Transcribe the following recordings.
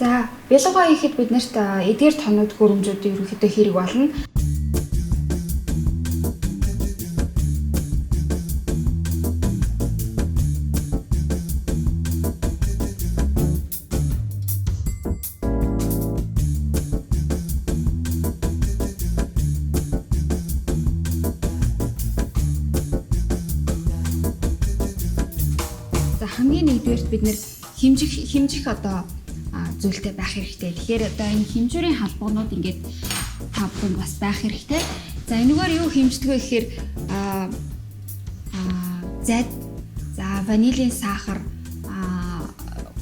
За, бэлугаа хийхэд биднэрт эдгээр тоног хөрөмжүүд ерөнхийдөө хэрэг болно. За, хамгийн нэгдүгээрт бид нэр хэмжих одоо зүйлтэй байх хэрэгтэй. Тэгэхээр одоо энэ хэмжүүрийн халбагнууд ингээд 5 бас байх хэрэгтэй. За энэгээр юу хэмждэг вэ гэхээр зайд, за ванилийн сахар,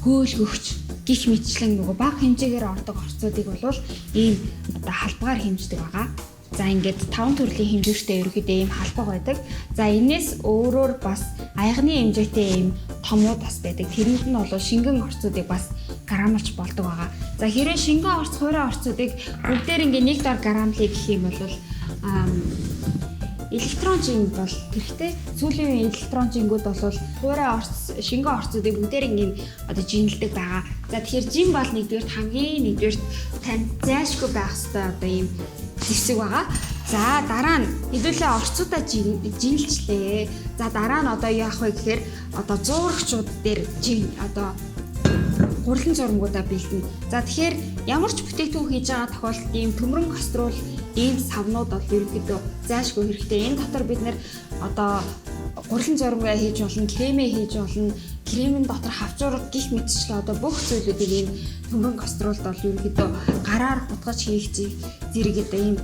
хөөл гөгч гих мэтчлэн нөгөө бага хэмжээгээр ордог орцуудыг бол ийм одоо халбгаар хэмждэг байгаа. За ингээд 5 төрлийн хэмжүүртэй ерөөхдөө ийм халбаг байдаг. За энэс өөрөөр бас аягны хэмжээтэй ийм томууд бас байдаг. Тэрнийд нь бол шингэн орцуудыг бас грамлж болдог байгаа. За хэрвээ шингэн орц, хуурай орцуудыг бүгдээр ингээ нэг дор грамлыг гэх юм бол электрон жин бол хэрэгтэй. Сүүлийн үеийн электрон жингүүд бол хуурай орц, шингэн орцуудыг бүгдээр ингээ одоо жинэлдэг байгаа. За тэгэхээр жин бол нэгдүгээр танд зайлшгүй байх хэрэгтэй одоо ийм зэвсэг байгаа. За дараа нь хэдүүлээ орцуудаа жинэлчлээ. За дараа нь одоо яах вэ гэхээр одоо зуурагчууд дээр одоо гурилан зурмгуудаа бэлдэнэ. За тэгэхээр ямар ч бүтээгдэхүүн хийж байгаа тохиолдолд ийм төмрөн каструл, ийм савнууд бол ерөнхийдөө зайлшгүй хэрэгтэй. Энэ дотор бид нэр одоо гурилан зурмгаа хийж болно, кремээ хийж болно. Кремийн дотор хавчуурга гих мэтчлээ одоо бүх зүйлүүдийг ийм төмрөн каструлд бол ерөнхийдөө гараар хутгаж хийх зэрэг одоо ийм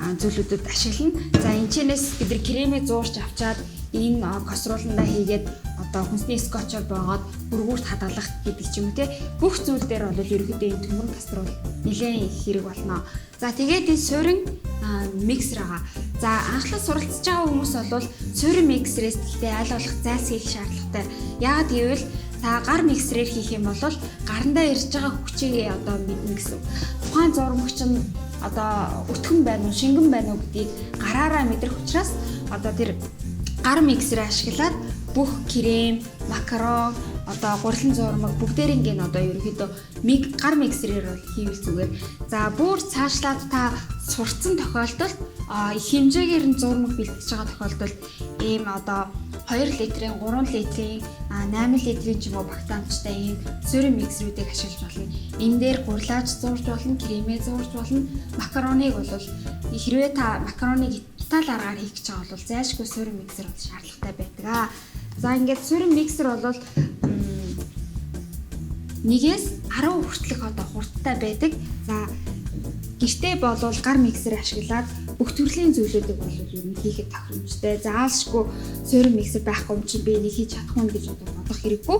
зүйлүүдэд ашиглана. За энэчнээс бид нар кремээ зуурч авчаад энэ каструландаа хийгээд одоо хүнсний скотчоор боогоод бүргүүрт хадгалах гэдэг ч юм уу те бүх зүйл дээр бол ерөнхийдөө энэ төмрөн каструл нэлээд их хэрэг болно. За тэгээд энэ суурин миксер байгаа. За анхлаа суралцж байгаа хүмүүс бол суурин миксерээс гэхдээ аль болох зайлсхийх шаардлагатай. Яагаад гэвэл та гар миксерээр хийх юм бол гарандаа ирж байгаа хүчийг одоо мэднэ гэсэн. Тухайн зурмагч нь одоо өтгөн байна уу, шингэн байна уу гэдгийг гараараа мэдрэх учраас одоо тэр гар миксерээ ашиглаад бүх крем, макарон, одоо гурилан зурмаг бүгдээрийг нь одоо ерөнхийдөө гар миксерээр бол хийвэл зүгээр. За бүр цаашлаад та сурцсан тохиолдолд хэмжээгээр нь зурмаг бэлтгэж байгаа тохиолдолд ийм одоо 2 литрийн, 3 литрийн, 8 литрийн ч юм уу багтаамжтай ийм суурин миксерүүдийг ашиглаж болно. Энэ дээр гурилаач зурж болно, кремээ зурж болно. Макароныг бол хэрвээ та макароныг Итали аргаар хийх гэж байгаа бол зайлшгүй суурин миксер бол шаардлагатай байдаг. За ингээд суурин миксер бол 1-ээс 10 хүртэлх одоо хурдтай байдаг. За гэртээ болвол гар миксер ашиглаад бүх төрлийн зүйлүүдийг бол ер нь хийхэд тохиромжтой. Заалшгүй суурин миксер байхгүй юм чинь би энийг хийж чадах юм гэж бодох хэрэггүй.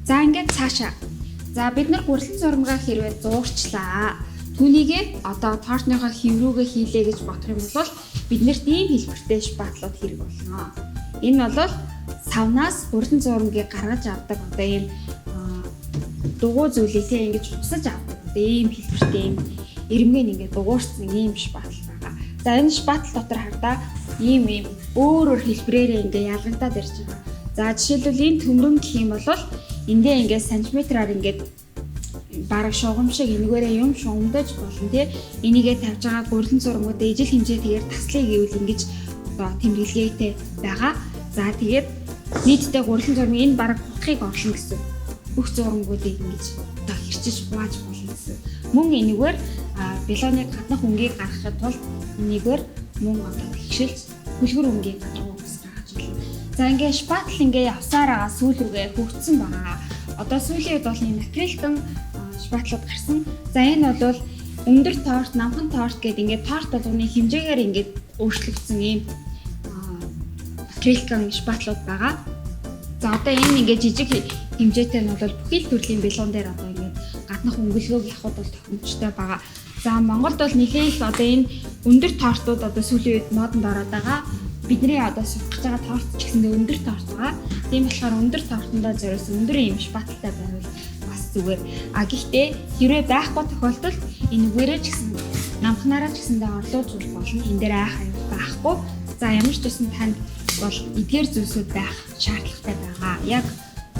За ингээд цаашаа. За бид нар гурилан зурмгаа хэрвээ зуурчлаа. Түүнийгээ одоо тортныхоо хэврүүгээ хийлээ гэж бодох юм бол биднэрт ийм хэлбэртэй шпатлууд хэрэг болно. Энэ бол савнаас гурилан зурмгийг гаргаж авдаг одоо ийм дугуй зүйлийг ингэж хусаж авдаг. Ийм хэлбэртэй ийм ирмэг ингээд дугуйрсан ийм шпатл байгаа. За энэ шпатл дотор хардаа ийм өөр хэлбэрээр ингээд ялгантаад ирж байгаа. За жишээлбэл энэ төмрөн гэх юм бол эндээ ингээд сантиметраар ингээд бараг шугам шиг энэгээрээ юм шугамдаж болно тий. Энийгээ тавьж байгаа гурилан зурмууд ижил хэмжээтэйгээр таслая гэвэл ингэж одоо тэмдэглэгээтэй байгаа. За тэгээд нийтдээ гурилан зурмын энэ бараг хутгыг орлно гэсэн. Бүх зурмуудыг ингэж одоо хэрчиж хувааж болно гэсэн. Мөн энэгээр белоны гаднах өнгийг гаргахад тул энэгээр мөн одоо тэгшилж хүлгэр өнгийг гаргах ус гаргаж болно. За ингээд шпатл ингээд явсараа сүүл рүүгээ хөгжсөн байгаа. Одоо сүүлийн үед бол энэ акрилтон шпатлууд гарсан. За энэ бол өндөр торт, намхан торт гэдэг ингээд торт болгоны хэмжээгээр ингээд өөрчлөгдсөн ийм акрилтон шпатлууд байгаа. За одоо энэ ингээд жижиг хэмжээтэй нь бол бүхий л төрлийн белон дээр одоо ингээд гаднах өнгөлгөөг явахд бол тохиромжтой байгаа. За Монголд бол нэлээд л одоо энэ өндөр тортууд одоо сүүлийн үед модонд ороод байгаа. Бидний одоо сувгаж байгаа торт ч гэсэндээ өндөр торт байгаа. Тийм болохоор өндөр тортондоо зориулсан өндөр юм шпатлтай байвал бас зүгээр. Гэхдээ хэрвээ байхгүй тохиолдолд энэгээрээ ч гэсэн намхнараа ч гэсэндээ орлуулж болно. Энэ дээр айх байхгүй. За ямар ч төсөн танд бол эдгээр зүйлсүүд байх шаардлагатай байгаа. Яг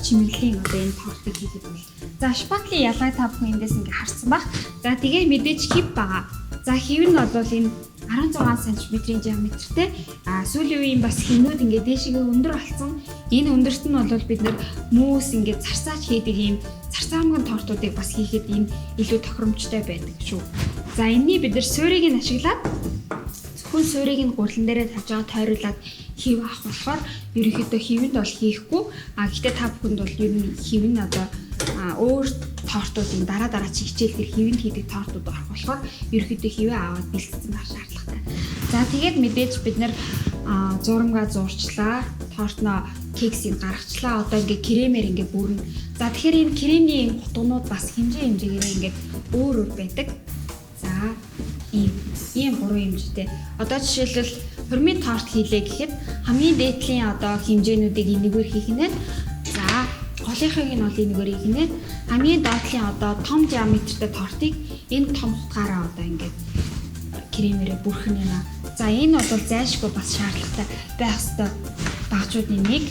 чимэглэлийн одоо энэ тортыг хийхэд бол. За шпатлын ялгааг та бүхэн эндээс ингээ харсан баг. За тэгээ мэдээж хив байгаа. За хив нь бол энэ 16 см-ийн диаметртэй. Сүүлийн үеийн бас хинүүд ингээ дээшгээ өндөр болсон. Энэ өндөрт нь бол бид нэр мөс ингээ зарцааж хийдэг ийм зарцаамган тортуудыг бас хийхэд ийм илүү тохиромжтой байдаг шүү. За энэний бид нар суурийг нь ашиглаад зөвхөн суурийг нь гурлан дээрээ тавьж байгаа тойруулаад хив авах болохоор ерөнхийдөө хивэнд бол хийхгүй. Гэхдээ та бүхэнд бол ер нь хив нь одоо өөр тортуудын дараа хичээл дээр хивэнд хийдэг тортууд орох болохоор ерөнхийдөө хивээ аваад бэлтгэсэн байх шаардлагатай. За тэгээд мэдээж бид нэр зурмгаа зурчлаа, тортноо кексийг гаргачлаа. Одоо ингээ кремээр ингээ бүрнэ. За тэгэхээр энэ кремийн гутгнууд бас хэмжээгээр ингээ өөр байдаг. За ийм гурван хэмжээтэй. Одоо жишээлбэл хурмын торт хийлээ гэхэд хамгийн дээдлийн одоо хэмжээнүүдийг энэгээр хийх нэ. За голынхыг нь бол энэгээр хийх нэ. Хамгийн доотлын одоо том диаметртэй тортыг энэ том утгаараа одоо ингээд кремээрээ бүрхэн юм. За энэ бол зайлшгүй бас шаардлагатай байх ёстой багжуудын нэг.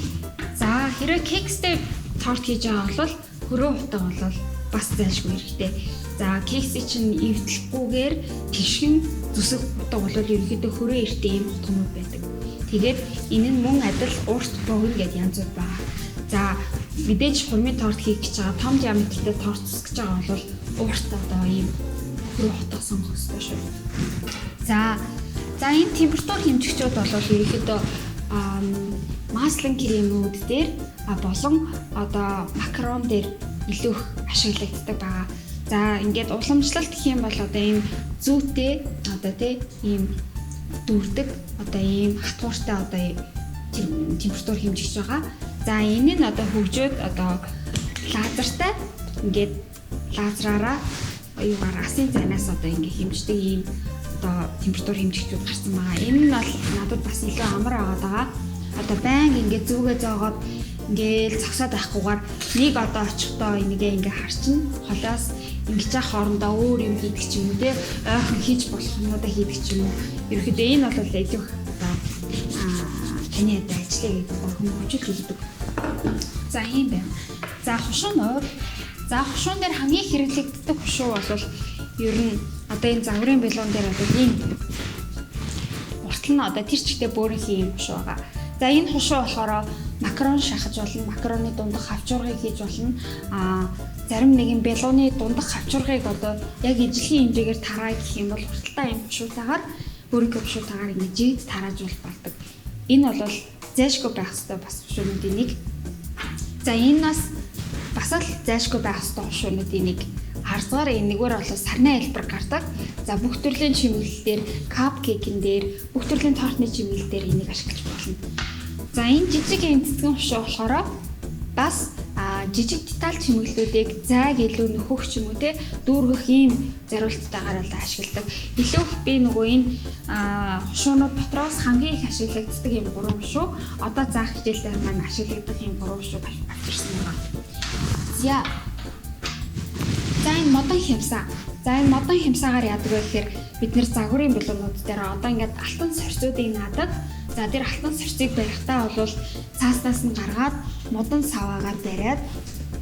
За хэрвээ кекстэй торт хийж байгаа бол хөрөө утга бол бас зайлшгүй хэрэгтэй. За кексийг чинь эвдлэхгүйгээр тишгэн зүсэх утга бол ерөнхийдөө хөрөө эртээ ийм утгнууд байдаг. Тэгээд энэ нь мөн адил урт богино гэдээ янзууд байна. За мэдээж хурмын торт хийх гэж байгаа том диаметртэй торт зүсэх гэж байгаа бол урт одоо ийм хөрөө утга сонгох хэрэгтэй шүү. За энэ температур хэмжигчүүд бол ерөнхийдөө маслын кремүүд дээр болон одоо макарон дээр илүү их ашиглагддаг байгаа. За ингээд уламжлалт гэх юм бол одоо ийм зүйтэй одоо ийм дүрдэг одоо ийм хатууртай одоо температур хэмжигч байгаа. За энэ нь одоо хөгжөөд одоо лазертай ингээд лазераараа юугаар асын зайнаас одоо ингээд хэмждэг ийм одоо температур хэмжигчүүд гарсан байгаа. Энэ нь бол надад бас илүү амар байгаа. Одоо байнга ингээд зүгээ зоогоод ингээд цогсоод байхгүйгээр нэг одоо очихдоо энийгээ ингээд харчин холоос ингэж яах хоорондоо өөр юм хийдэг ч юм уу те ойрхон хийж болох юмудаа хийдэг ч юм уу. Ерөнхийдөө энэ бол илүү одоо таны ажлыг хөнгөлж хийдэг. За ийм байна. За хушуунууд. За хушуун дээр хамгийн хэрэглэгддэг хушуу бол ер нь одоо энэ загварын бэлуун дээр одоо ийм уртл нь одоо тэр чигтээ бөөрийнхээ ийм хушуу байгаа. За энэ хушуу болохоор макарон шахаж болно, макароны дундах хавчургыг хийж болно. Зарим нэгэн бэлууны дундах хавчургыг одоо яг ижлэгийн хэмжээгээр тараа гэх юм бол хурцтай юм хушуутаагаар бөөрийнхөө хушуутаагаар ингэж жигд тарааж болдог. Энэ бол зайлшгүй байх ёстой бас хушуунуудын нэг. За энэ бас л зайлшгүй байх ёстой хушуунуудын нэг. Хардгаар энэгээр бол сарны хэлбэр гардаг. За бүх төрлийн чимэглэл дээр, капкейкэн дээр, бүх төрлийн тортны чимэглэл дээр энийг ашиглаж болно. За энэ жижиг эмцэгэн хушуу болохоор бас жижиг деталь чимэглэлүүдийг зайг илүү нөхөх ч юм уу те дүүргэх ийм зориулттайгаар бол ашигладаг. Илүү би нөгөө энэ хушуунууд дотроос хамгийн их ашиглагддаг юм гурван хушуу. Одоо заах хичээлээр маань ашиглагдах юм гурван хушуу авчирсан байгаа. За энэ модон хямсаа. За энэ модон хямсаагаар яадаг вэ гэхээр бид нэр загварын бэлуунууд дээр одоо ингээд алтан сорцуудыг наадаг. За тэр алтан сорцыг барихтаа бол цааснаас нь гаргаад модон саваагаар бариад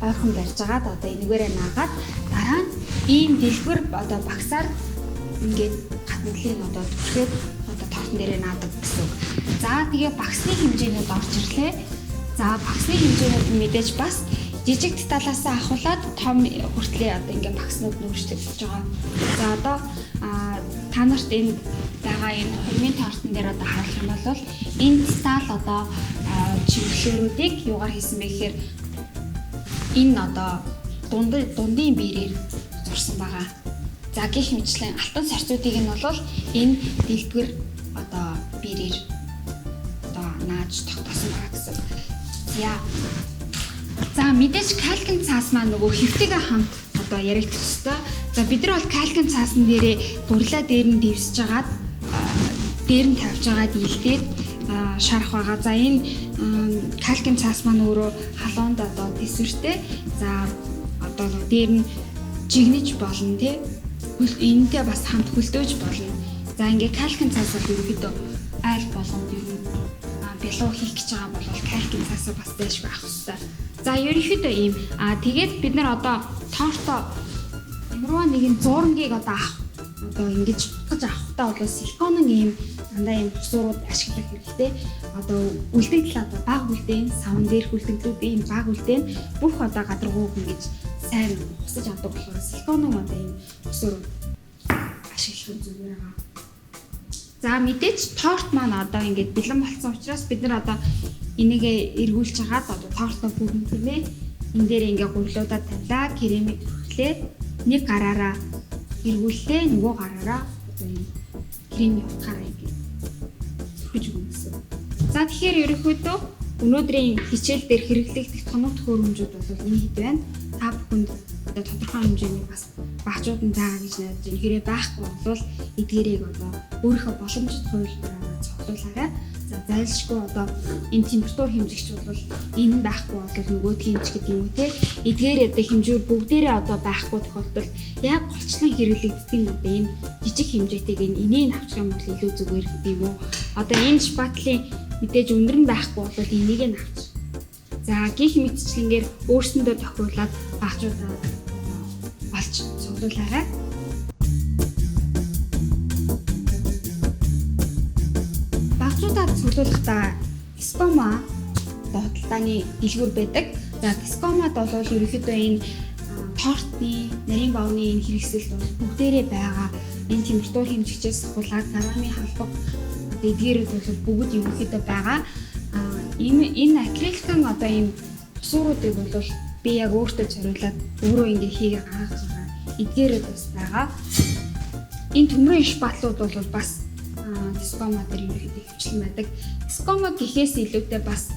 ойрхон барьж агаад одоо энэгээрээ наагаад дараа нь ийм дэлгвэр одоо багсаар ингээд хатналын одоо түлхээд одоо тортон дээрээ наадаг гэсэн үг. За тэгээ багсны хэмжээнүүд орж ирлээ. За багсны хэмжээнүүд мэдээж бас жижиг деталаасаа ахуулаад том хүртлээ одоо ингээд багснууд нүүрчлэгдэж байгаа. За одоо та нарт энэ байгаа энэ хурмын тортон дээр одоо харах юм бол энэ деталь одоо чиглэлүүдийг юугаар хийсэн бэ гэхээр энэ одоо дундын биерээр зурсан байгаа. За гэх мэтлэн алтан сорцуудыг нь бол энэ дэлгэр одоо биерээр одоо нааж тогтоосон байгаа гэсэн. За мэдээж калкин цаас маань нөгөө хэвтэйгээ хамт одоо яригдчих ёстой. За бид нар бол калкин цаасан дээрээ бурлаа дээр нь дэвсэж агаад дээр нь тавьж агаад илдээд шарах байгаа. За энэ калкин цаас маань өөрөө халуунд одоо тэсвэртэй. За одоо дээр нь жигнэж болно тий. Энэтэй бас хамт хөлдөөж болно. За ингээ калкин цаас бол ерөөдөө айл болгонд ер нь бэлуу хийх гэж байгаа бол калкин цаасаа бас дэшгүй авах хэрэгтэй. За ерөнхийдөө ийм. Тэгээд бид нар одоо тоортой ямарваа нэгэн зуурмгийг одоо авах. Одоо ингэж утгаж авахтаа бол силиконын ийм дандаа ийм усурууд ашиглах хэрэгтэй. Одоо үлдэгдэл одоо баг үлдээн, савн дээрх үлдэгдлүүдийн баг үлдээн бүх одоо гадаргууг ингэж сайн усаж авдаг болохоор силиконын одоо ийм усурууд ашиглах зүгээр байгаа. За мэдээж торт маань одоо ингэж бэлэн болсон учраас бид нар одоо энийгээ эргүүлж хагаад одоо тортой бүгэн тэмээ энэ дээр ингээ гурлуудаа тавилаа, кремийг төрхлээ, нэг гараараа эргүүллээ, нөгөө гараараа одоо энэ крем явахаараа ингээ хүж өгсөн. За тэгэхээр ерөнхийдөө өнөөдрийн хичээл дээр хэрэглэгдэх тоног төхөөрөмжүүд бол энэ хэд байна. Та бүхэнд одоо тодорхой хэмжээний бас багцууд нь заа гэж найдаж байна. Хэрэг байхгүй бол эдгээрийг одоо өөрийнхөө боломжит хувилбараараа цогцолоорой. За зайлшгүй одоо энэ температур хэмжигч бол энэ байхгүй бол нөгөөдгийн ч гэдэг юм уу те. Эдгээр одоо хэмжүүр бүгдээрээ одоо байхгүй тохиолдолд яг голчлон хэрэглэгддэг нь одоо энэ жижиг хэмжээтэйг энийг авчих юм бол илүү зүгээр гэдэг юм уу. Одоо энэ шпатлын мэдээж өндөр нь байхгүй бол энийг нь авчих. За гих мэдчлэнгээр өөрсөндөө тохируулаад багцуудаа олж цуглуулаарай. Багцуудаа цуглуулахдаа скома одоо худалдааны дэлгүүр байдаг. За скомад бол ерөнхийдөө энэ тортны, нарийн баавны энэ хэрэгсэлд бол бүгдээрээ байгаа. Энэ температур хэмжигчээс хулаад гарамын халбаг эдгээрүүд бол бүгд ерөнхийдөө байгаа. Энэ акрилын одоо ийм усууруудыг бол би яг өөртөө зориулаад өөрөө ингээ хийгээ гаргаж байгаа. Эдгээрүүд бас байгаа. Энэ төмрийн шпатлууд бол бас скома дээр ерөнхийдөө хөвчлэн байдаг. Скома гэхээс илүүтэй бас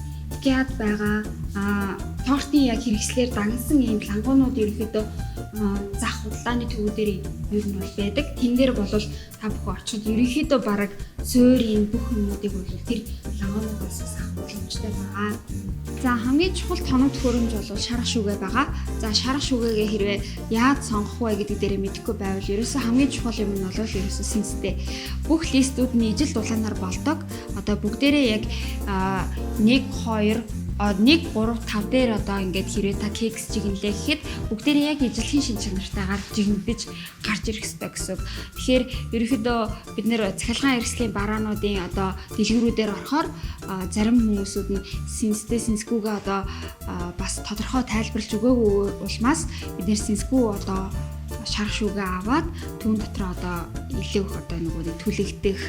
гяд байгаа. Тортын яг хэрэгслээр дагнсан ийм лангуунууд ерөнхийдөө зах худалдааны төвүүдээр ер нь бол байдаг. Тэн дээр бол та бүхэн очиход ерөнхийдөө бараг суурийн бүх юмнуудыг бол тэр лангуунаас авах боломжтой байгаа. За хамгийн чухал тоног төхөөрөмж бол шарах шүгэ байгаа. За шарах шүгэгээ хэрвээ яаж сонгох вэ гэдэг дээрээ мэдэхгүй байвал ерөөсөө хамгийн чухал юм нь бол ерөөсөө сэнстэй. Бүх листүүд нь ижил дулаанаар болдог. Одоо бүгдээрээ яг 1 2 1 3 5 дээр одоо ингээд хэрвээ та кекс чиглэлээ гэхэд бүгдээрээ яг ижилхэн шин чанартайгаар жигнэдэж гарч ирэх ёстой гэсэн. Тэгэхээр ерөнхийдөө бид нэр цахилгаан эрслийн бараануудын одоо дэлгүүрүүдээр орохоор зарим хүмүүсүүд нь сэнсгүүгээ одоо бас тодорхой тайлбарлаж өгөөгүй улмаас бид нэр сэнсгүү одоо шарах шүгэ аваад түүн дотор одоо илүү их одоо нэг түлэгдэх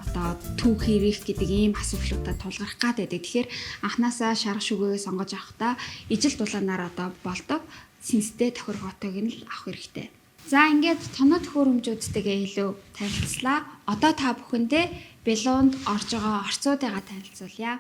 одоо түүх хийх гэдэг ийм асуудлуудад тулгарх гад байдаг. Тэгэхээр анханасаа шарах шүгэгээ сонгож авахдаа ижил дулаанаар одоо болдог сэнстэй тохиргоотойг нь л авах хэрэгтэй. За ингээд тоног төхөөрөмжүүдтэйгээ илүү танилцлаа. Одоо та бүхэндээ бэлуунд орж байгаа орцуудыгаа танилцуулъя.